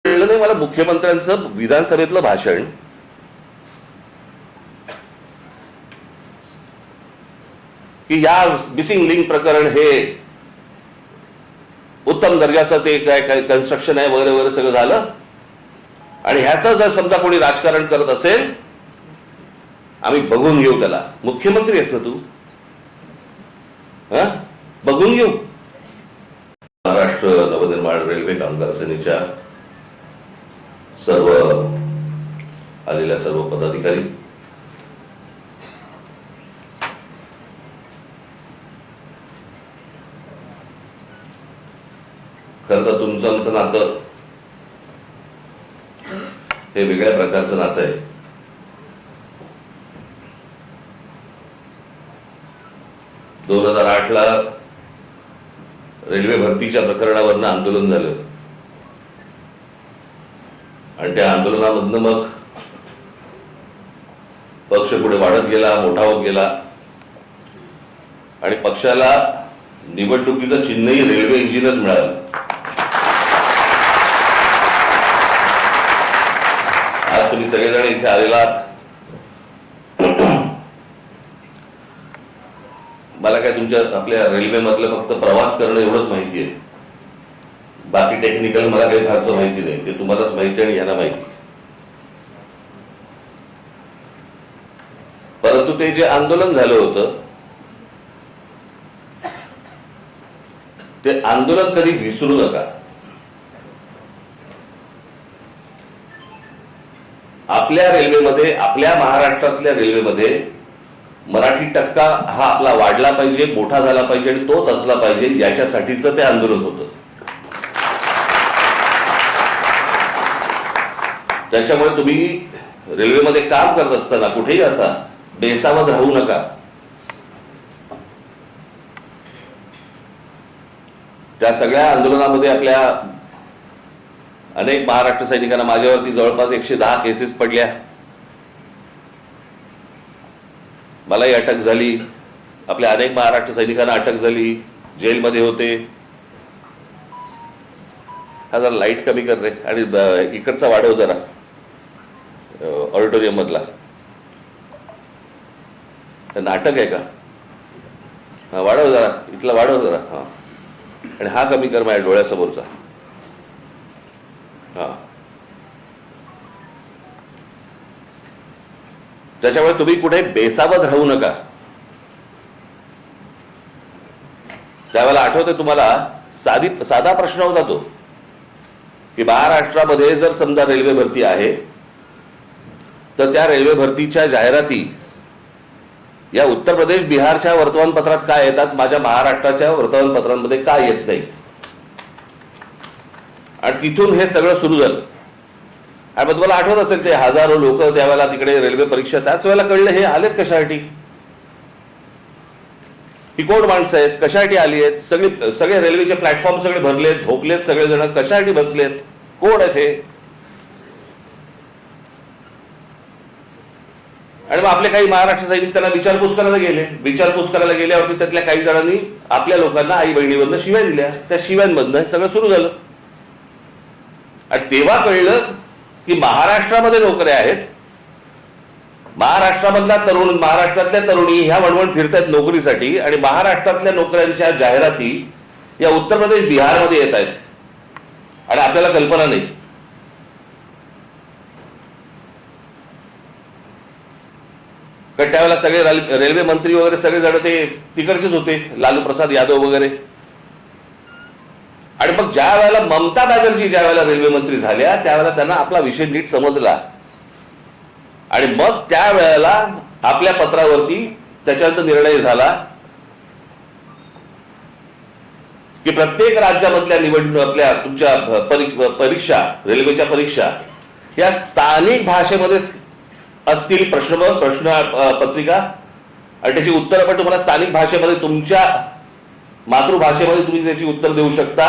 कळलं नाही मला मुख्यमंत्र्यांचं विधानसभेतलं भाषण की या मिसिंग लिंक प्रकरण हे उत्तम दर्जाचं ते काय काय कन्स्ट्रक्शन आहे वगैरे वगैरे सगळं झालं आणि ह्याचं जर समजा कोणी राजकारण करत असेल आम्ही बघून घेऊ त्याला. मुख्यमंत्री आहेस ना तू, बघून घेऊ. महाराष्ट्र नवनिर्माण रेल्वे कामगार सेनेच्या सर्व आलेल्या सर्व पदाधिकारी, खरं तर तुमचं आमचं नातं हे वेगळ्या प्रकारचं नातं आहे. दोन 2008ला रेल्वे भरतीच्या प्रकरणावरनं आंदोलन झालं आणि त्या आंदोलनामधनं मग पक्ष पुढे वाढत गेला, मोठा होत गेला आणि पक्षाला निवडणुकीचं चिन्हही रेल्वे इंजिनच मिळालं. आज तुम्ही सगळेजण इथे आलेलात, मला काय तुमच्या आपल्या रेल्वेमधलं फक्त प्रवास करणं एवढंच माहिती आहे. बाकी टेक्निकल मला काही फारसं माहिती नाही, ते तुम्हालाच माहिती आणि यांना माहिती. परंतु ते जे आंदोलन झालं होतं ते आंदोलन कधी विसरू नका. आपल्या रेल्वेमध्ये, आपल्या महाराष्ट्रातल्या रेल्वेमध्ये मराठी टक्का हा आपला वाढला पाहिजे, मोठा झाला पाहिजे आणि तोच असला पाहिजे, याच्यासाठीचं ते आंदोलन होतं. त्याच्यामुळे तुम्ही रेल्वेमध्ये काम करत असताना कुठेही असा बेसावध राहू नका. त्या सगळ्या आंदोलनामध्ये आपल्या अनेक महाराष्ट्र सैनिकांना, माझ्यावरती जवळपास 110 केसेस पडल्या, मलाही अटक झाली, आपल्या अनेक महाराष्ट्र सैनिकांना अटक झाली, जेलमध्ये होते. हा जरा लाईट कमी कर रे आणि इकडचा वाढव जरा ऑडिटोरियम मधला. नाटक आहे का? हा वाढव जरा, इथला वाढव जरा. हा आणि हा कमी कर माझ्या डोळ्यासमोरचा. हा त्याच्यामुळे तुम्ही कुठे बेसावध राहू नका. त्यावेळेला आठवते तुम्हाला साधा प्रश्न होता तो की महाराष्ट्रामध्ये जर समजा रेल्वे भरती आहे तर त्या रेल्वे भरतीच्या जाहिराती या उत्तर प्रदेश बिहारच्या वर्तमानपत्रात काय येतात, माझ्या महाराष्ट्राच्या वर्तमानपत्रांमध्ये काय येत नाही. आणि तिथून हे सगळं सुरू झालं. आणि मग तुम्हाला आठवत असेल ते हजारो लोक त्यावेळेला तिकडे रेल्वे परीक्षा, त्याच वेळेला कळलं हे आलेत कशासाठी, ही कोण माणसं आहेत, कशासाठी आली आहेत. सगळे रेल्वेचे प्लॅटफॉर्म सगळे भरलेत, झोपलेत सगळेजण, कशासाठी बसलेत, कोण आहेत हे. आणि मग आपले काही महाराष्ट्र सैनिक त्यांना विचारपूस करायला गेले. विचारपूस करायला गेल्यावरती त्यातल्या काही जणांनी आपल्या लोकांना आई बहिणीवरनं शिव्या दिल्या. त्या शिव्यांमधनं सगळं सुरू झालं. आणि तेव्हा कळलं की महाराष्ट्रामध्ये नोकऱ्या आहेत, महाराष्ट्रामधला तरुण, महाराष्ट्रातल्या तरुणी ह्या वणवण फिरतायत नोकरीसाठी आणि महाराष्ट्रातल्या नोकऱ्यांच्या जाहिराती या उत्तर प्रदेश बिहारमध्ये येत आहेत आणि आपल्याला कल्पना नाही. कारण त्यावेळेला सगळे रेल्वे मंत्री वगैरे सगळे जण ते तिकडचेच होते, लालू प्रसाद यादव वगैरे. आणि मग ज्या वेळेला ममता बॅनर्जी ज्या वेळेला रेल्वे मंत्री झाल्या त्यावेळेला त्यांना आपला विषय नीट समजला आणि मग त्यावेळेला आपल्या पत्रावरती त्याच्यानंतर निर्णय झाला की प्रत्येक राज्यामधल्या निवडणूक आपल्या तुमच्या परीक्षा, रेल्वेच्या परीक्षा या स्थानिक भाषेमध्ये असतील. प्रश्न पत्रिका आणि त्याची उत्तरं पण तुम्हाला स्थानिक भाषेमध्ये, तुमच्या मातृभाषेमध्ये तुम्ही त्याची उत्तर देऊ शकता.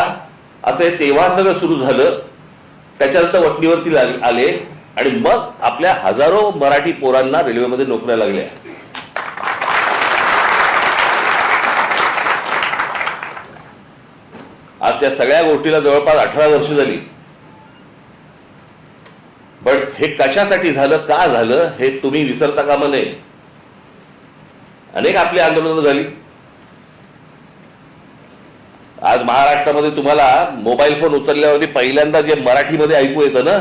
असे तेव्हा सगळं सुरू झालं. त्याच्यानंतर वटणीवरती आले आणि मग आपल्या हजारो मराठी पोरांना रेल्वेमध्ये नोकऱ्या लागल्या. आज त्या सगळ्या गोष्टीला जवळपास 18 वर्ष झाली. पण हे कशासाठी झालं, का झालं, हे तुम्ही विसरता कामा नये. अनेक आपली आंदोलनं झाली. आज महाराष्ट्रामध्ये तुम्हाला मोबाईल फोन उचलल्यावरती पहिल्यांदा जे मराठीमध्ये ऐकू येतं ना,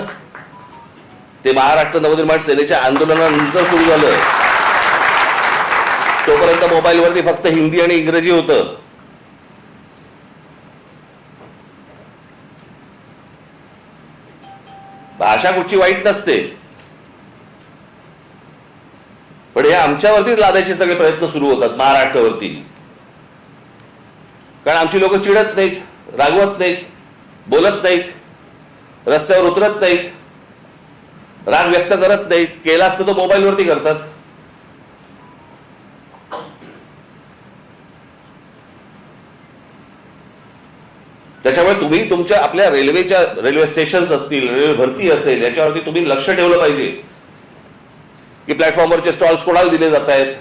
ते महाराष्ट्र नवनिर्माण सेनेच्या आंदोलनानंतर सुरू झालं. तोपर्यंत मोबाईलवरती फक्त हिंदी आणि इंग्रजी होतं. भाषा कुठची वाईट नसते, पण हे आमच्यावरतीच लादायचे सगळे प्रयत्न सुरू होतात महाराष्ट्रावरती. कारण आमची लोक चिडत नाहीत, रागवत नाहीत, बोलत नाहीत, रस्त्यावर उतरत नाहीत, राग व्यक्त करत नाहीत. केला असतं तो मोबाईलवरती करतात. त्याच्यामुळे तुम्ही तुमच्या आपल्या रेल्वे स्टेशन्स असतील, रेल्वे भरती असेल, याच्यावरती तुम्ही लक्ष ठेवलं पाहिजे की प्लॅटफॉर्मवरचे स्टॉल्स कोणाला दिले जात आहेत,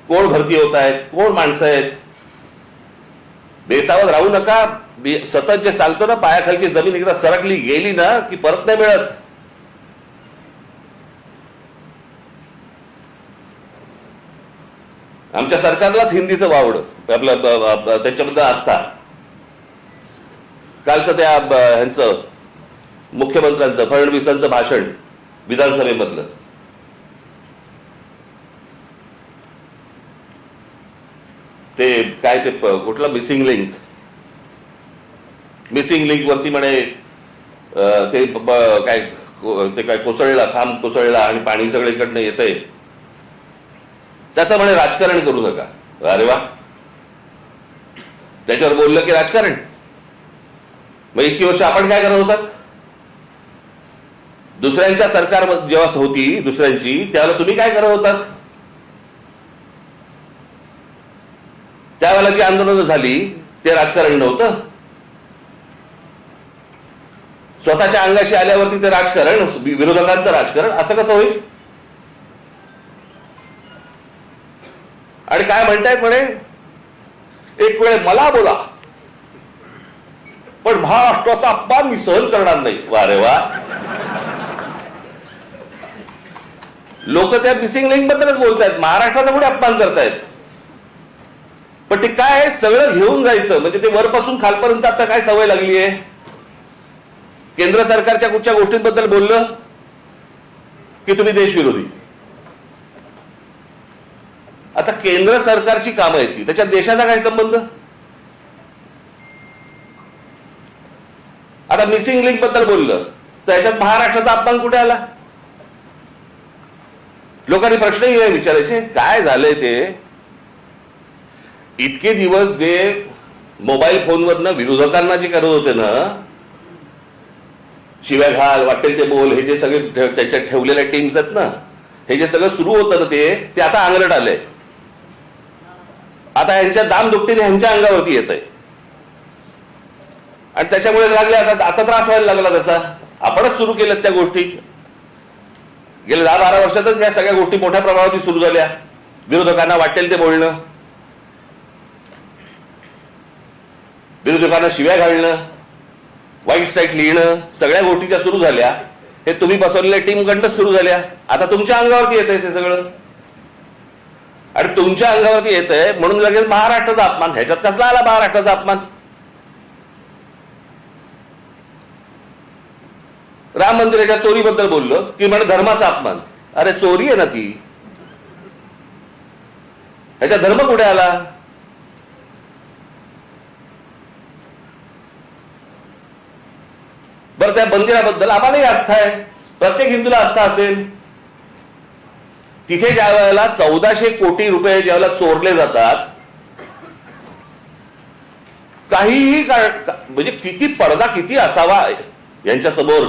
कोण भरती होत आहेत, कोण माणसं आहेत. बेसावध राहू नका. सतत जे सांगतो ना, पायाखालची जमीन एकदा सरकली गेली ना की परत नाही मिळत. आमच्या सरकारलाच हिंदीचं वावड आपलं त्यांच्याबद्दल आस्था. कालचं त्या ह्यांचं मुख्यमंत्र्यांचं फडणवीसांचं भाषण विधानसभेमधलं, ते काय ते कुठलं मिसिंग लिंक वरती म्हणे ते काय कोसळला, खांब कोसळला आणि पाणी सगळीकडनं येतंय, त्याचं म्हणे राजकारण करू नका. अरे वा, त्याच्यावर बोललं की राजकारण. मग इतकी वर्ष आपण काय करत होतात? दुसऱ्यांच्या सरकार जेव्हा होती दुसऱ्यांची, त्यावेळेला तुम्ही काय करत होतात? त्यावेळेला जी आंदोलनं झाली ते राजकारण नव्हतं. स्वतःच्या अंगाशी आल्यावरती ते राजकारण, विरोधकांचं राजकारण, असं कसं होईल? आणि काय म्हणतायत म्हणे, एक वेळ मला बोला पण महाराष्ट्राचा अपमान मी सहन करणार नाही. वा रे वा. लोक त्या मिसिंग लिंक बद्दलच बोलतायत, महाराष्ट्राचा कुठे अपमान करतायत. पण ते काय आहे, सगळं घेऊन जायचं. म्हणजे ते वरपासून खालपर्यंत आता काय सवय लागली आहे. केंद्र सरकारच्या कुठच्या गोष्टींबद्दल बोललं की तुम्ही देशविरोधी. आता केंद्र सरकारची कामं आहेत ती, त्याच्यात देशाचा काय संबंध? आता मिसिंग लिंक बद्दल बोललं तर याच्यात महाराष्ट्राचा अपमान कुठे आला? लोकांनी प्रश्नही विचारायचे, काय झालंय ते? इतके दिवस जे मोबाईल फोनवरनं विरोधकांना जे करत होते ना, शिव्या घाल, वाटेल ते बोल, हे जे सगळे त्याच्यात ठेवलेल्या टीम्स आहेत ना, हे जे सगळं सुरू होतं ना, ते आता अंगलट आलंय. आता यांच्या दामदुपटीने ह्यांच्या अंगावरती येत आहे आणि त्याच्यामुळे लागले आता त्रास व्हायला लागला त्याचा. आपणच सुरू केल्यात त्या गोष्टी. गेल्या 10-12 वर्षातच या सगळ्या गोष्टी मोठ्या प्रमाणावरती सुरू झाल्या. विरोधकांना वाटेल ते बोलणं, विरोधकांना शिव्या घालणं, वाईट साईट लिहिणं, सगळ्या गोष्टी ज्या सुरू झाल्या हे तुम्ही बसवलेल्या टीम कडनं सुरू झाल्या. आता तुमच्या अंगावरती येत आहे ते सगळं, आणि तुमच्या अंगावरती येत आहे म्हणून लगेच महाराष्ट्राचा अपमान. ह्याच्यात कसला आला महाराष्ट्राचा अपमान? राम मंदिराच्या चोरीबद्दल बोललो की म्हणजे धर्माचा अपमान. अरे चोरी आहे ना ती, ह्याचा धर्म कुठे आला? बरं, त्या मंदिराबद्दल आम्हालाही आस्था आहे, प्रत्येक हिंदूला आस्था असेल. तिथे ज्या वेळेला 1400 कोटी रुपये ज्यावेळेला चोरले जातात, काहीही म्हणजे किती पडदा किती असावा यांच्या समोर.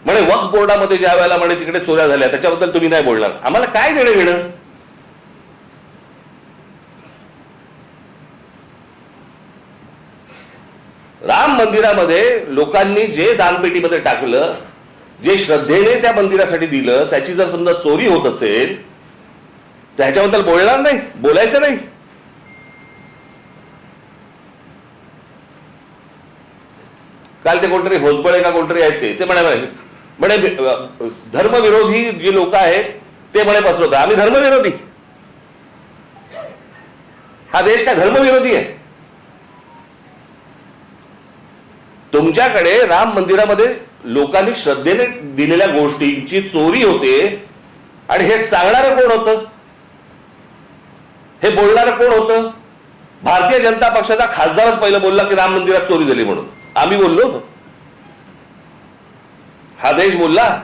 म्हणे वक्फ बोर्डामध्ये ज्या वेळेला म्हणे तिकडे चोऱ्या झाल्या त्याच्याबद्दल तुम्ही नाही बोलणार. आम्हाला काय देणं घेणं? राम मंदिरामध्ये लोकांनी जे दानपेटीमध्ये टाकलं, जे श्रद्धेने त्या मंदिरासाठी दिलं, त्याची जर समजा चोरी होत असेल त्याच्याबद्दल बोलणार नाही, बोलायचं नाही. काल ते कोणतरी भोसबळे का कोणतरी आहेत ते म्हणे धर्मविरोधी जी लोक आहेत ते म्हणे पसरवतात. आम्ही धर्मविरोधी? हा देश काय धर्मविरोधी आहे? तुमच्याकडे राम मंदिरामध्ये लोकांनी श्रद्धेने दिलेल्या गोष्टींची चोरी होते आणि हे सांगणारं कोण होतं? हे बोलणारं कोण होतं? भारतीय जनता पक्षाचा खासदारच पहिलं बोलला की राम मंदिरात चोरी झाली म्हणून. आम्ही बोललो? हा देश बोलला?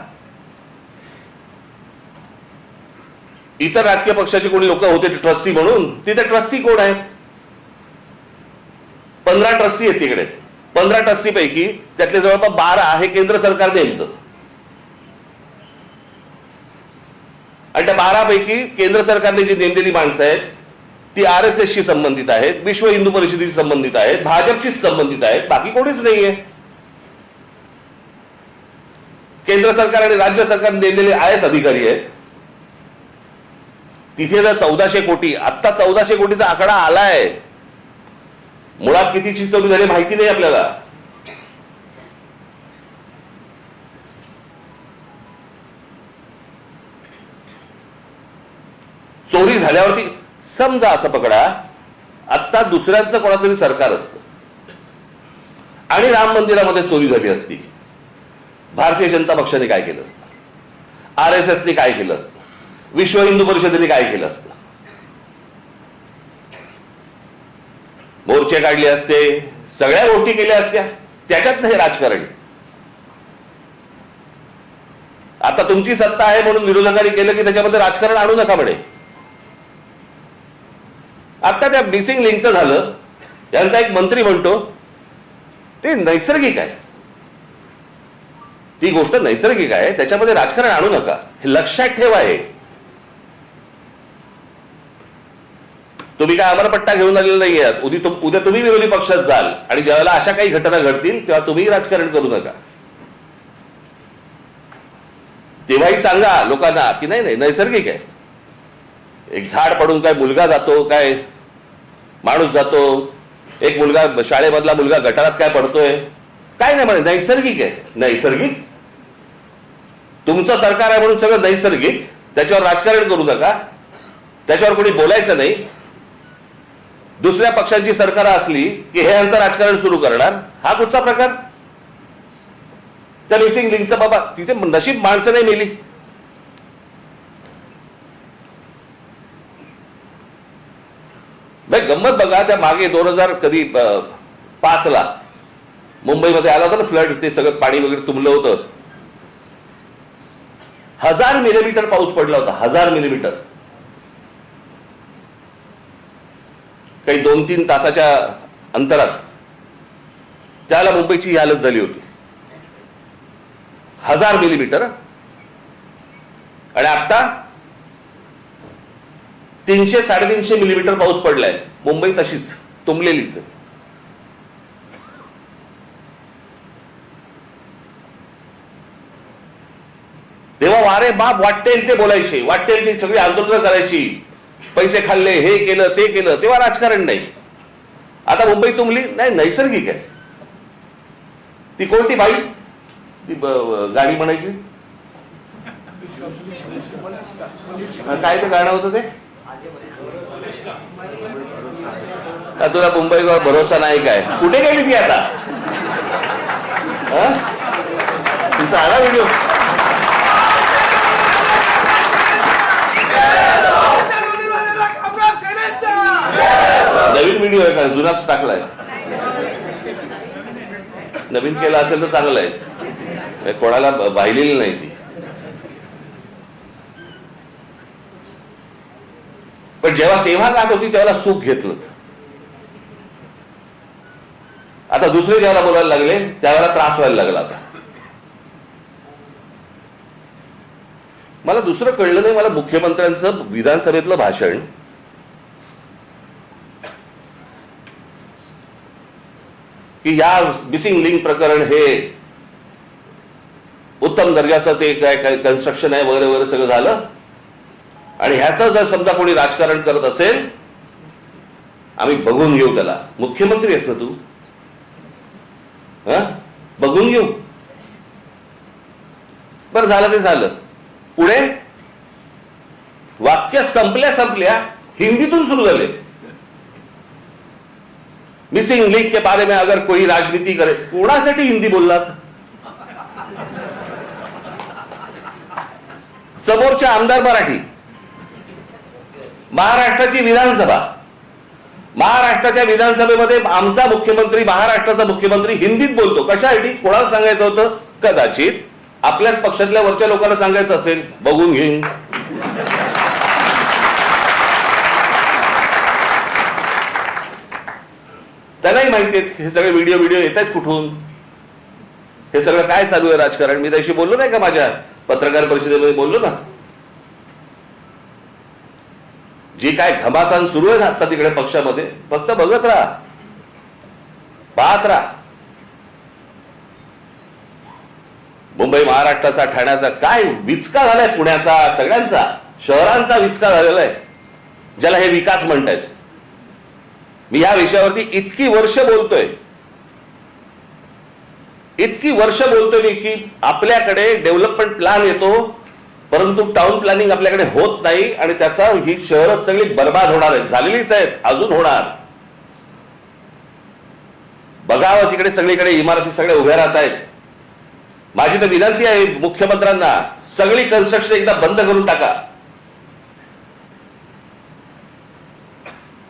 इतर राजकीय पक्षाचे कोणी लोक होते ट्रस्टी म्हणून? तिथे ट्रस्टी कोण आहेत? 15 ट्रस्टी आहेत तिकडे. 15 ट्रस्टी पैकी त्यातले जवळपास 12 हे केंद्र सरकार नेमतं आणि त्या 12 पैकी केंद्र सरकारने जी नेमलेली माणसं आहेत ती RSS शी संबंधित आहेत, विश्व हिंदू परिषदेशी संबंधित आहेत, भाजपशी संबंधित आहेत, बाकी कोणीच नाहीये. केंद्र सरकार आणि राज्य सरकार नेमलेले IAS अधिकारी आहेत. तिथे जर 1400 कोटी, आत्ता 1400 कोटीचा आकडा आलाय. मुळात कितीची चोरी झाली माहिती नाही आपल्याला. चोरी झाल्यावरती समजा असं पकडा आत्ता दुसऱ्यांचं कोणातरी सरकार असतं आणि राम मंदिरामध्ये चोरी झाली असती, भारतीय जनता पक्षाने काय केलं असतं? RSSने काय केलं असतं? विश्व हिंदू परिषदेने काय केलं असतं? मोर्चे काढले असते, सगळ्या गोष्टी केल्या असत्या. त्याच्यात हे राजकारण. आता तुमची सत्ता आहे म्हणून विरोधकांनी केलं की त्याच्यामध्ये राजकारण आणू नका म्हणे. आता त्या मिसिंग लिंकचं झालं. यांचा एक मंत्री म्हणतो ते नैसर्गिक आहे, ती गोष्ट नैसर्गिक आहे, त्याच्यामध्ये राजकारण आणू नका, हे लक्षात ठेवा. हे तुम्ही काय अमरपट्टा घेऊन आलेला नाही आहात. उद्या तुम्ही विरोधी पक्षात जाल आणि ज्यावेळेला अशा काही घटना घडतील तेव्हा तुम्ही राजकारण करू नका. तेव्हाही सांगा लोकांना की नाही नाही नैसर्गिक आहे. एक झाड पडून काय मुलगा जातो, काय माणूस जातो, एक मुलगा शाळेमधला मुलगा गटारात काय पडतोय, काय नाही म्हणे नैसर्गिक आहे. नैसर्गिक? तुमचं सरकार आहे म्हणून सगळं नैसर्गिक, त्याच्यावर राजकारण करू नका, त्याच्यावर कोणी बोलायचं नाही. दुसऱ्या पक्षांची सरकार असली की हे यांचं राजकारण सुरू करणार, हा कुठचा प्रकार? त्या मिसिंग लिंकचं बाबा तिथे नशीब माणसं नाही मेली. गंमत बघा, त्या मागे 2005 मुंबईमध्ये आला होता ना फ्लड, ते सगळं पाणी वगैरे तुंबलं होतं. 1000 मिलीमीटर पाऊस पडला होता. 1000 मिलीमीटर. काही 2-3 तासाच्या अंतरात त्याला मुंबईची ही हालत झाली होती. 1000 मिलीमीटर. आणि आता 300-350 मिलीमीटर पाऊस पडलाय. मुंबई तशीच तुंबलेलीच. तेव्हा वारे बाप वाटेल ते बोलायचे, वाटेल ते सगळी आंदोलन करायची, पैसे खाल्ले, हे केलं ते केलं, तेव्हा राजकारण नाही. आता मुंबई तुंबली नाही, नैसर्गिक आहे. ती कोणती बाई ती गाणी म्हणायची, काय ते गाणं होतं ते? का तुला मुंबईवर भरोसा नाही काय? कुठे गेली ती आता? तुमचा आला व्हिडिओ? नवीन व्हिडिओ आहे का? जुनाच टाकलाय? नवीन केला असेल तर चांगलं आहे, कोणाला वाहिलेली नाही ती. पण जेव्हा तेव्हा गात होती तेव्हा सुख घेतलं. आता दुसरे जेव्हा बोलायला लागले त्यावेळेला त्रास व्हायला लागला. आता मला दुसरं कळलं नाही. मला मुख्यमंत्र्यांचं विधानसभेतलं भाषण की या मिसिंग लिंक प्रकरण हे उत्तम दर्जाचं ते काय कन्स्ट्रक्शन आहे वगैरे वगैरे सगळं झालं आणि ह्याचं जर समजा कोणी राजकारण करत असेल आम्ही बघून घेऊ त्याला. मुख्यमंत्री आहेस ना तू? बघून घेऊ. बरं झालं ते झालं. पुढे वाक्य संपल्या हिंदीतून सुरू झाले. मिसिंग लिंक के बारे में अगर कोई राजनीति करे. कोणासाठी हिंदी बोललात? समोरचे आमदार मराठी, महाराष्ट्राची विधानसभा, महाराष्ट्राच्या विधानसभेमध्ये आमचा मुख्यमंत्री, महाराष्ट्राचा मुख्यमंत्री हिंदीत बोलतो. कशासाठी? कोणाला सांगायचं होतं? कदाचित आपल्याच पक्षातल्या वरच्या लोकांना सांगायचं असेल, बघून घेईन. त्यांनाही माहिती आहे हे सगळे व्हिडिओ येत आहेत कुठून, हे सगळं काय चालू आहे राजकारण. मी त्याशी बोललो नाही का, माझ्या पत्रकार परिषदेमध्ये बोललो ना. जी काय घमासान सुरू आहे ना आता तिकडे पक्षामध्ये, फक्त बघत राहा, पाहत राहा. मुंबई महाराष्ट्राचा, ठाण्याचा काय विचका झालाय, पुण्याचा, सगळ्यांचा शहरांचा विचका झालेला आहे, ज्याला हे विकास म्हणतायत. मी या विषयावरती इतकी वर्ष बोलतोय मी की आपल्याकडे डेव्हलपमेंट प्लॅन येतो, परंतु टाउन प्लॅनिंग आपल्याकडे होत नाही आणि त्याचा ही शहरं सगळी बर्बाद होणार आहेत, झालेलीच आहेत, अजून होणार. बघावं तिकडे सगळीकडे इमारती सगळ्या उभ्या राहत आहेत. माझी तर विनंती आहे मुख्यमंत्र्यांना, सगळी कन्स्ट्रक्शन एकदा बंद करून टाका.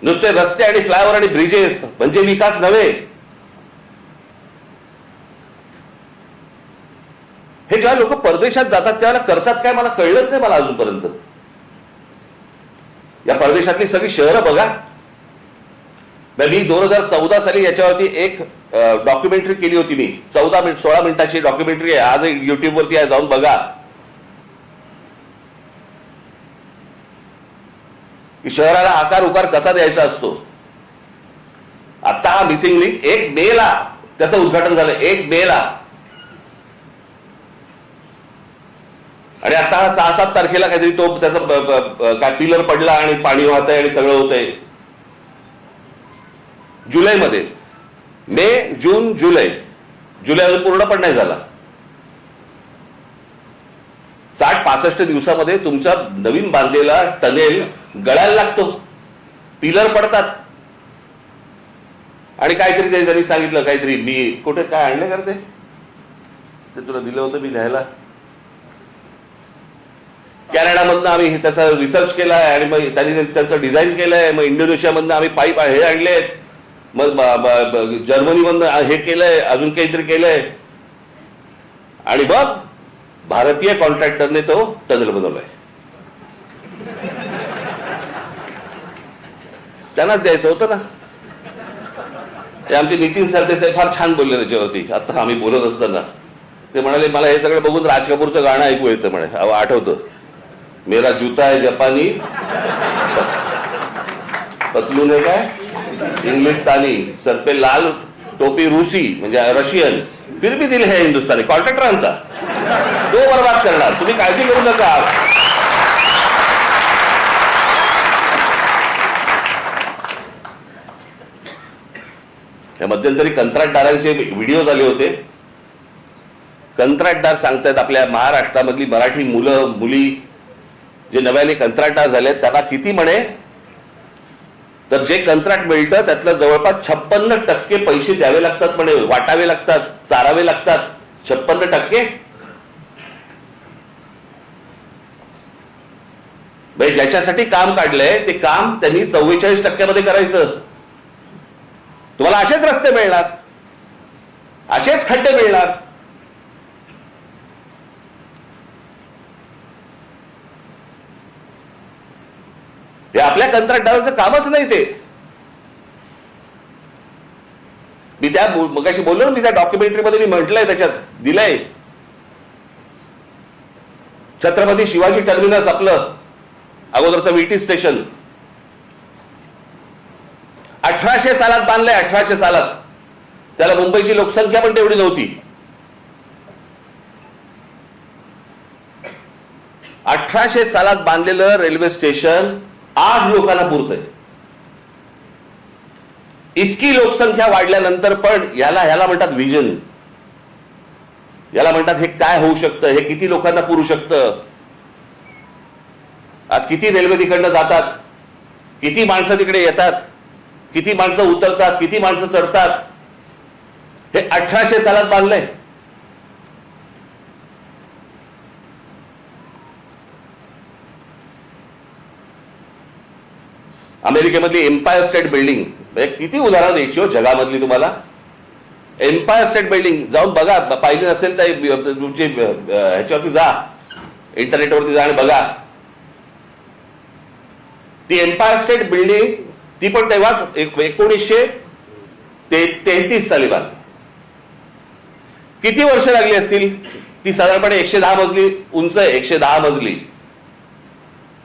नुसते रस्ते आणि फ्लायओव्हर आणि ब्रिजेस म्हणजे विकास नव्हे. हे जेव्हा लोक परदेशात जातात त्यावेळेला करतात काय मला कळलंच नाही मला अजूनपर्यंत. या परदेशातली सगळी शहरं बघा. मी 2014 साली याच्यावरती एक डॉक्युमेंटरी केली होती. मी 16 मिनिटाची डॉक्युमेंटरी आहे, आज युट्यूबवरती आहे, जाऊन बघा. की शहराला आकार उकार कसा द्यायचा असतो. आता हा मिसिंग लिंक 1 मेला त्याचं उद्घाटन झालं, 1 मेला. आणि आता हा 6-7 तारखेला काहीतरी तो त्याचा काय पिलर पडला आणि पाणी वाहत आहे आणि सगळं होतंय. जुलैमध्ये, मे, जून, जुलै अजून पूर्ण पण नाही झाला. 60-65 दिवसामध्ये तुमचा नवीन बांधलेला टनेल गळायला लागतो, पिलर पडतात. आणि काहीतरी ते त्यांनी सांगितलं, काहीतरी मी कुठे काय आणले करते ते तुला दिलं होतं मी लिहायला. कॅनडामधनं आम्ही त्याचा रिसर्च केलाय आणि मग त्यांनी त्याचं डिझाईन केलंय. मग इंडोनेशियामधनं आम्ही पाईप हे आणलेत, मग जर्मनीमधनं हे केलंय, अजून काहीतरी केलंय. आणि मग भारतीय कॉन्ट्रॅक्टरने तो टनेल बनवलाय. त्यांनाच द्यायचं होतं ना. ते आमचे नितीन सरदेसाई फार छान बोलले त्याच्यावरती. आता आम्ही बोलत असताना ते म्हणाले, मला हे सगळं बघून राज कपूरचं गाणं ऐकू येतं म्हणे. आठवतं, मेरा जूता है जपानी, पतलून आहे काय इंग्लिशस्थानी, सर पे लाल टोपी रूसी म्हणजे रशियन, फिर भी दिल है हिंदुस्थानी. कॉन्ट्रॅक्टरांचा तो बर्बाद करणार, तुम्ही काळजी करू नका. या मध्यंतरी कंत्राटदारांचे व्हिडिओ आले होते. कंत्राटदार सांगतायत आपल्या महाराष्ट्रामधली मराठी मुलं मुली जे नव्याने कंत्राटदार झालेत त्यांना किती म्हणे, तर जे कंत्राट मिळतं त्यातलं जवळपास 56% पैसे द्यावे लागतात म्हणे, वाटावे लागतात, चारावे लागतात. 56%. ज्याच्यासाठी काम काढलंय ते काम त्यांनी 44% करायचं. तुम्हाला असेच रस्ते मिळणार, असेच खड्डे मिळणार. ते आपल्या कंत्राटदाराचं कामच नाही. ते मी त्या मगाशी बोललो ना, मी त्या डॉक्युमेंटरीमध्ये मी म्हटलंय, त्याच्यात दिलंय. छत्रपती शिवाजी टर्मिनस आपलं अगोदरचं VT स्टेशन 1800 सालात बांधलंय. 1800 सालात. त्याला मुंबईची लोकसंख्या पण तेवढी नव्हती. 1800 सालात बांधलेलं रेल्वे स्टेशन आज लोकांना पुरतंय. इतकी लोकसंख्या वाढल्यानंतर पण ह्याला म्हणतात व्हिजन. याला म्हणतात हे काय होऊ शकतं, हे किती लोकांना पुरू शकतं. आज किती रेल्वे तिकडनं जातात, किती माणसं तिकडे येतात, किती माणसं उतरतात, किती माणसं चढतात. हे 1800 सालात बांधलंय. अमेरिकेमधली एम्पायर स्टेट बिल्डिंग, किती उदाहरणं द्यायची हो जगामधली तुम्हाला. एम्पायर स्टेट बिल्डिंग जाऊन बघा, पाहिली नसेल तर तुमची ह्याच्यावरती जा, इंटरनेटवरती जा आणि बघा. ती एम्पायर स्टेट बिल्डिंग ती पण तेव्हाच 1933 साली बांधली. किती वर्ष लागली असतील. ती साधारणपणे 110 मजली उंच आहे, 110 मजली.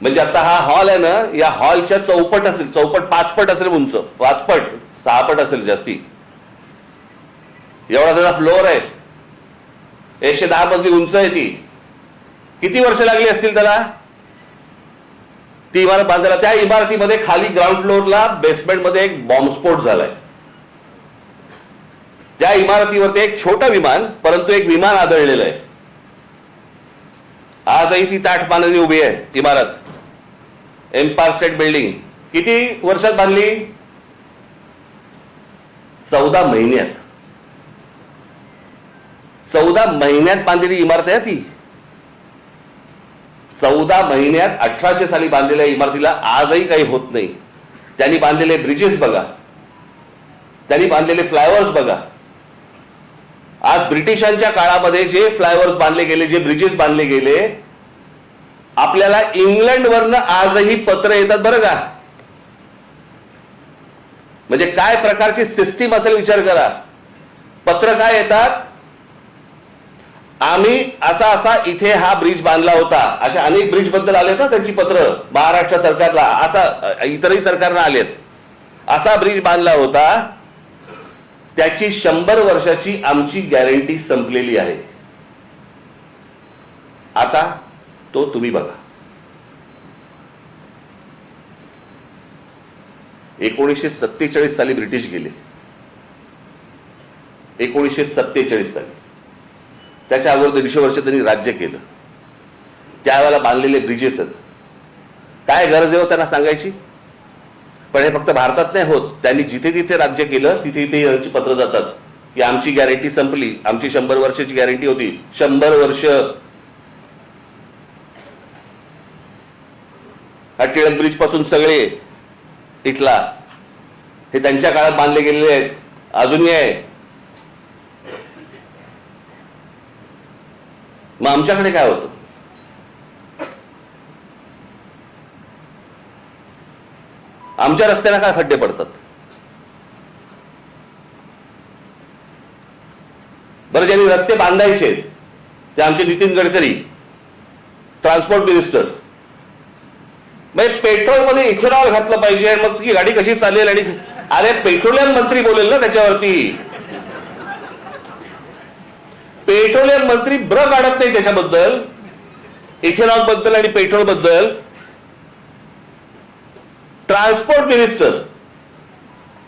म्हणजे आता हा हॉल आहे ना, या हॉलच्या चौपट असेल, चौपट 5 पट असेल उंच, 5 पट 6 पट असेल जास्ती, एवढा त्याचा फ्लोअर आहे. 110 मजली उंच आहे ती. किती वर्ष लागली असतील त्याला ती इमारत बांधायला. त्या इमारतीमध्ये खाली ग्राउंड फ्लोअरला बेसमेंटमध्ये एक बॉम्बस्फोट झालाय. त्या इमारतीवरती एक छोटं विमान, परंतु एक विमान आदळलेलं आहे. आजही ती ताठमानाने उभी आहे इमारत, एम्पायर स्टेट बिल्डिंग. किती वर्षात बांधली. 14 महिन्यात. 14 महिन्यात बांधलेली इमारत आहे ती. 14 महिन्यात 1800 साली बांधलेल्या इमारतीला आजही काही होत नाही. त्यांनी बांधलेले ब्रिजेस बघा, त्यांनी बांधलेले फ्लायओव्हर्स बघा. आज ब्रिटिशांच्या काळामध्ये जे फ्लायओव्हर्स बांधले गेले, जे ब्रिजेस बांधले गेले, आपल्याला इंग्लंडवरनं आजही पत्र येतात बरं का. म्हणजे काय प्रकारची सिस्टीम असेल विचार करा. पत्र काय येतात, आम्ही असा असा इथे हा ब्रिज बांधला होता. अशा अनेक ब्रिज बद्दल आलेत ना त्यांची पत्र महाराष्ट्र सरकारला, असा इतरही सरकारला आलेत. असा ब्रिज बांधला होता, त्याची 100 वर्षाची आमची गॅरंटी संपलेली आहे. आता तो तुम्ही बघा. 1947 साली ब्रिटिश गेले. 1947 साली, त्याच्या अगोदर 150 वर्ष त्यांनी राज्य केलं. त्यावेळेला बांधलेले ब्रिजेस आहेत. काय गरज आहे त्यांना सांगायची. पण हे फक्त भारतात नाही होत. त्यांनी जिथे जिथे राज्य केलं तिथे तिथे यांची पत्र जातात की आमची गॅरंटी संपली, आमची 100 वर्षाची गॅरंटी होती. 100 वर्ष. हा टिळक ब्रिज पासून सगळे इथला हे त्यांच्या काळात बांधले गेलेले आहेत, अजूनही आहे. मग आमच्याकडे काय होतं. आमच्या रस्त्याला काय खड्डे पडतात. बरं, ज्यांनी रस्ते बांधायचे ते आमचे नितीन गडकरी, ट्रान्सपोर्ट मिनिस्टर. पेट्रोलमध्ये इथेनॉल घातलं पाहिजे, मग ती गाडी कशी चालेल. आणि अरे पेट्रोलियम मंत्री बोलेल ना त्याच्यावरती. पेट्रोलियम मंत्री ब्र काढत नाही त्याच्याबद्दल, इथेनॉल बद्दल आणि पेट्रोल बद्दल. ट्रान्सपोर्ट मिनिस्टर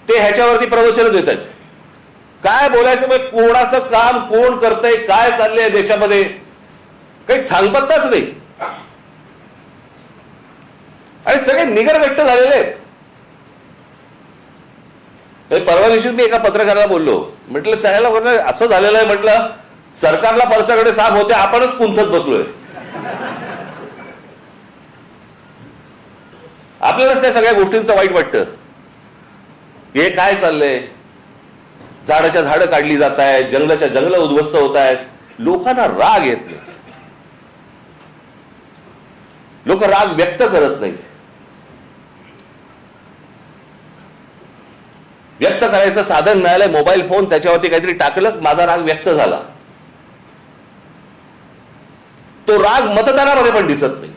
ते ह्याच्यावरती प्रवचन देत आहेत. काय बोलायचं. मग कोणाचं काम कोण करतंय, काय चाललंय देशामध्ये, काही थांगपत्ताच नाही. आणि सगळे निगरगट्ट झालेले आहेत. परवा दिवशी मी एका पत्रकाराला बोललो, म्हटलं चायला म्हटलं असं झालेलं आहे, म्हटलं सरकारला परसाकडे साफ होते, आपणच कुंथत बसलोय. आपल्यालाच त्या सगळ्या गोष्टींचं वाईट वाटतं. हे काय चाललंय. झाडाच्या झाडं काढली जात आहेत, जंगलाच्या जंगलं उद्ध्वस्त होत आहेत. लोकांना राग येत नाही. लोक राग व्यक्त करत नाहीत. व्यक्त करायचं साधन मिळालंय मोबाईल फोन, त्याच्यावरती काहीतरी टाकलं, माझा राग व्यक्त झाला. तो राग मतदानामध्ये पण दिसत नाही.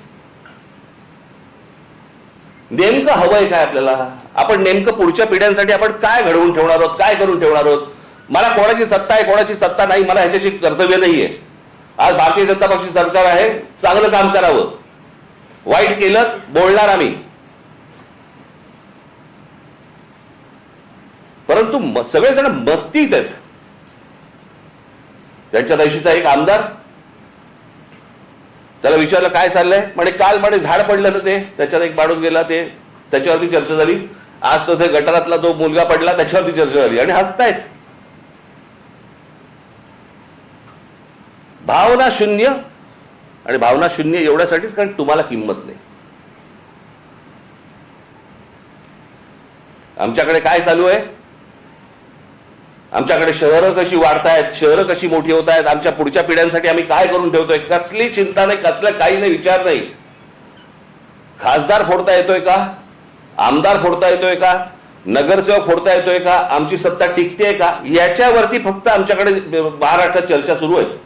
नेमकं हवंय काय आपल्याला. आपण नेमकं पुढच्या पिढ्यांसाठी आपण काय घडवून ठेवणार आहोत, काय करून ठेवणार आहोत. मला कोणाची सत्ता आहे कोणाची सत्ता नाही, मला ह्याच्याची कर्तव्य नाहीये. आज भारतीय जनता पक्षाची सरकार आहे, चांगलं काम करावं. वाईट केलं बोलणार आम्ही, परंतु सगळेजण मस्तीत आहेत. त्यांच्या देशीचा एक आमदार, त्याला विचारलं काय चाललंय, म्हणे काल म्हणे झाड पडलं ना ते, त्याच्यात एक माणूस गेला, ते त्याच्यावरती चर्चा झाली. आज तो ते गटारातला तो मुलगा पडला, त्याच्यावरती चर्चा झाली आणि हसतायत. भावना शून्य. आणि भावना शून्य एवढ्यासाठीच कारण तुम्हाला किंमत नाही. आमच्याकडे काय चालू आहे, आमच्याकडे शहरं कशी वाढतायत, शहरं कशी मोठी होत आहेत, आमच्या पुढच्या पिढ्यांसाठी आम्ही काय करून ठेवतोय, कसली चिंता नाही, कसलं काही नाही, विचार नाही. खासदार फोडता येतोय का, आमदार फोडता येतोय का, नगरसेवक फोडता येतोय का, आमची सत्ता टिकतेय का, याच्यावरती फक्त आमच्याकडे महाराष्ट्रात चर्चा सुरू आहे.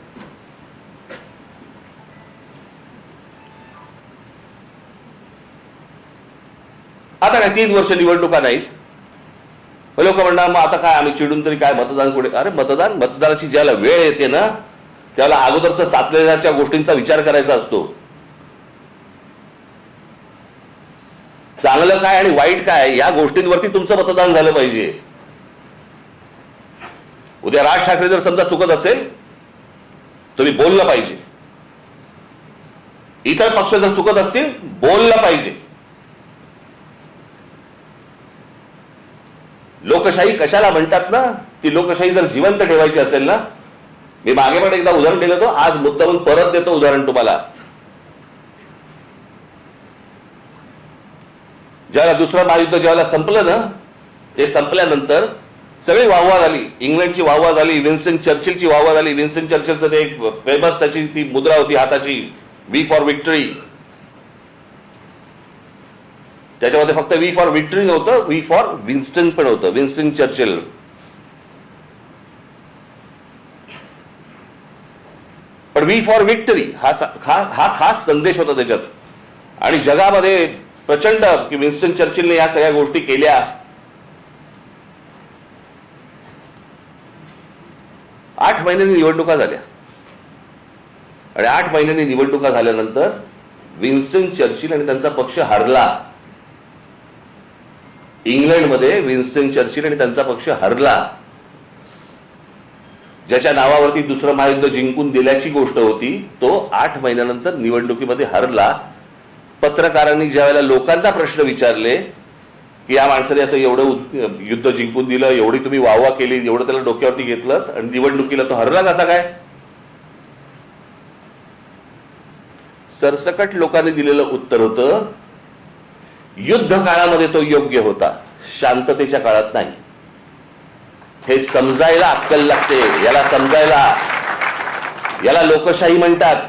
आता काय 3 वर्ष निवडणुका नाहीत, लोक म्हणणार मग आता काय आम्ही चिडून तरी काय मतदान कुठे. अरे मतदानाची ज्याला वेळ येते ना, त्याला अगोदरच साचलेल्या गोष्टींचा विचार करायचा असतो. चांगलं काय आणि वाईट काय या गोष्टींवरती तुमचं मतदान झालं पाहिजे. उद्या राज ठाकरे जर समजा चुकत असेल, तुम्ही बोललं पाहिजे. इतर पक्ष जर चुकत असतील, बोललं पाहिजे. लोकशाही कशाला म्हणतात ना, ती लोकशाही जर जिवंत ठेवायची असेल ना, मी मागे पण एकदा उदाहरण दिलं होतं, आज मुद्दामून परत देतो उदाहरण तुम्हाला. ज्यावेळेला दुसरं महायुद्ध ज्यावेळेला संपलं ना, ते संपल्यानंतर सगळी वाहवा झाली. इंग्लंडची वाहवा झाली, विन्स्टन चर्चिलची वाहवा झाली. विन्स्टन चर्चिलचं ते एक फेमस त्याची ती मुद्रा होती हाताची, वी फॉर विक्टरी. त्याच्यामध्ये फक्त वी फॉर विक्टरी नव्हतं, वी फॉर विन्स्टन पण होतं, विन्स्टन चर्चिल. पण वी फॉर विक्टरी हा खास संदेश होता त्याच्यात. आणि जगामध्ये प्रचंड की विन्स्टन चर्चिलने या सगळ्या गोष्टी केल्या. 8 महिन्यांनी निवडणुका झाल्या आणि 8 महिन्यांनी निवडणुका झाल्यानंतर विन्स्टन चर्चिल आणि त्यांचा पक्ष हरला. इंग्लंडमध्ये विन्स्टन चर्चिल आणि त्यांचा पक्ष हरला. ज्याच्या नावावरती दुसरं महायुद्ध जिंकून दिल्याची गोष्ट होती, तो 8 महिन्यानंतर निवडणुकीमध्ये हरला. पत्रकारांनी ज्यावेळेला लोकांना प्रश्न विचारले की या माणसाने असं एवढं युद्ध जिंकून दिलं, एवढी तुम्ही वाहवा केली, एवढं त्याला डोक्यावरती घेतलं आणि निवडणुकीला तो हरला कसा काय, सरसकट लोकांनी दिलेलं उत्तर होतं, युद्ध काळामध्ये तो योग्य होता, शांततेच्या काळात नाही. हे समजायला अक्कल लागते. याला समजायला, याला लोकशाही म्हणतात.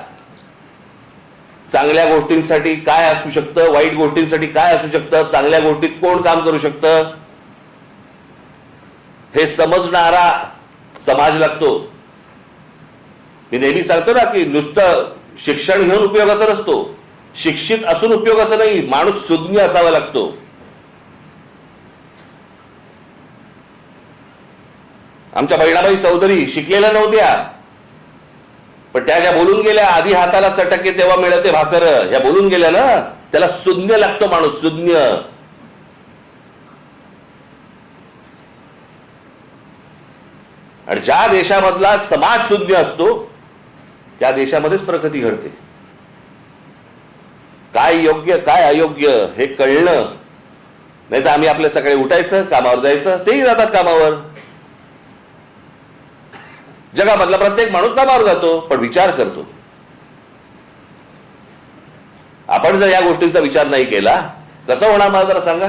चांगल्या गोष्टींसाठी काय असू शकतं, वाईट गोष्टींसाठी काय असू शकतं, चांगल्या गोष्टीत कोण काम करू शकतं, हे समजणारा समाज लागतो. मी नेहमी सांगतो ना की नुसतं शिक्षण घेऊन उपयोगाचा नसतो, शिक्षित असून उपयोगाचा नाही, माणूस सुज्ञ असावा लागतो. आमच्या बहिणाबाई चौधरी शिकलेल्या नव्हत्या, पण त्या ज्या बोलून गेल्या, आधी हाताला चटके तेव्हा मिळते भाकर, ह्या बोलून गेल्या ना, त्याला सुज्ञ लागतो माणूस, सुज्ञ. आणि ज्या देशामधला समाज सुज्ञ असतो त्या देशामध्येच प्रगती घडते. काय योग्य काय अयोग्य हे कळणं, नाही तर आम्ही आपल्या सकाळी उठायचं, कामावर जायचं, तेही जातात कामावर. जगामधला प्रत्येक माणूस कामावर जातो, पण विचार करतो. आपण जर या गोष्टींचा विचार नाही केला, कसं होणार मला जरा सांगा.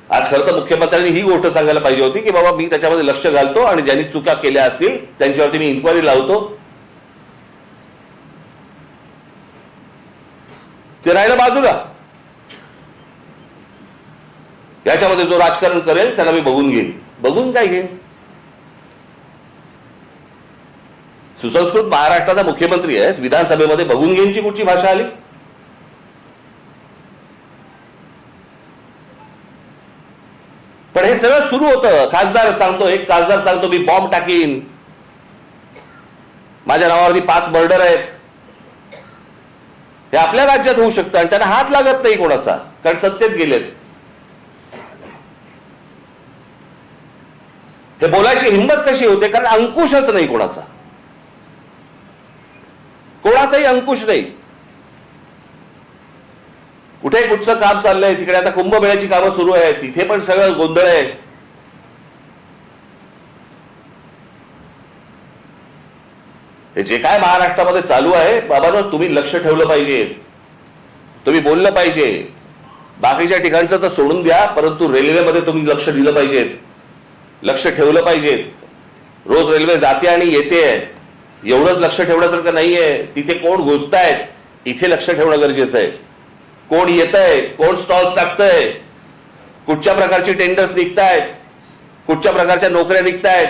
आज खरं तर मुख्यमंत्र्यांनी ही गोष्ट सांगायला पाहिजे होती की बाबा मी त्याच्यामध्ये लक्ष घालतो आणि ज्यांनी चुका केल्या असतील त्यांच्यावरती मी इन्क्वायरी लावतो. ते राहिलं बाजूला. याच्यामध्ये जो राजकारण करेल त्याला मी बघून घेईन. बघून काय घेईन? सुसंस्कृत महाराष्ट्राचा मुख्यमंत्री आहे, विधानसभेमध्ये बघून घेईनची कुठची भाषा आली? पण हे सगळं सुरू होतं. खासदार सांगतो, एक खासदार सांगतो मी बॉम्ब टाकीन, माझ्या नावावरती 5 मर्डर आहेत. हे आपल्या राज्यात होऊ शकतं आणि त्यांना हात लागत नाही कोणाचा, कारण सत्तेत गेलेत. हे बोलायची हिंमत कशी होते? कारण अंकुशच नाही कोणाचा, कोणाचाही अंकुश नाही. कुठे कुठचं काम चाललंय, तिकडे आता कुंभमेळ्याची कामं सुरू आहेत, तिथे पण सगळं गोंधळ आहे. हे जे काय महाराष्ट्रामध्ये चालू आहे बाबांनो, तुम्ही लक्ष ठेवलं पाहिजे, तुम्ही बोललं पाहिजे. बाकीच्या ठिकाणचं तर सोडून द्या, परंतु रेल्वेमध्ये तुम्ही लक्ष दिलं पाहिजे, लक्ष ठेवलं पाहिजे. रोज रेल्वे जाते आणि येते, एवढंच लक्ष ठेवण्यासारखं नाहीये. तिथे कोण घुसतायत इथे लक्ष ठेवणं गरजेचं आहे. कोण येतंय, कोण स्टॉल्स टाकतंय, कुठच्या प्रकारची टेंडर्स निघतायत, कुठच्या प्रकारच्या नोकऱ्या निघतायत.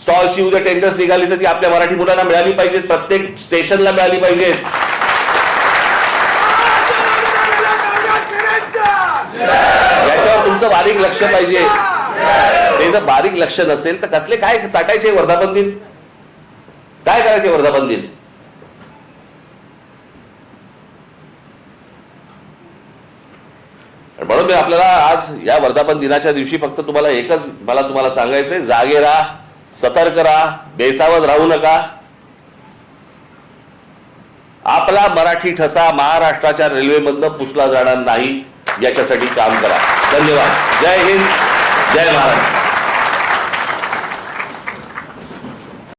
स्टॉलची उद्या टेंडर्स निघाली तर ती आपल्या मराठी मुलांना मिळाली पाहिजेत, प्रत्येक स्टेशनला मिळाली पाहिजेत. याच्यावर तुमचं बारीक लक्ष पाहिजे. ते जर बारीक लक्ष नसेल तर कसले काय चाटायचे वर्धापन दिन, काय करायचे वर्धापन दिन? म्हणून मी आपल्याला आज या वर्धापन दिनाच्या दिवशी फक्त तुम्हाला एकच मला तुम्हाला सांगायचंय, जागे राहा, सतर्क राहा, बेसावध राहू नका. आपला मराठी ठसा महाराष्ट्राच्या रेल्वेमधनं पुसला जाणार नाही याच्यासाठी काम करा. धन्यवाद. जय हिंद, जय महाराष्ट्र.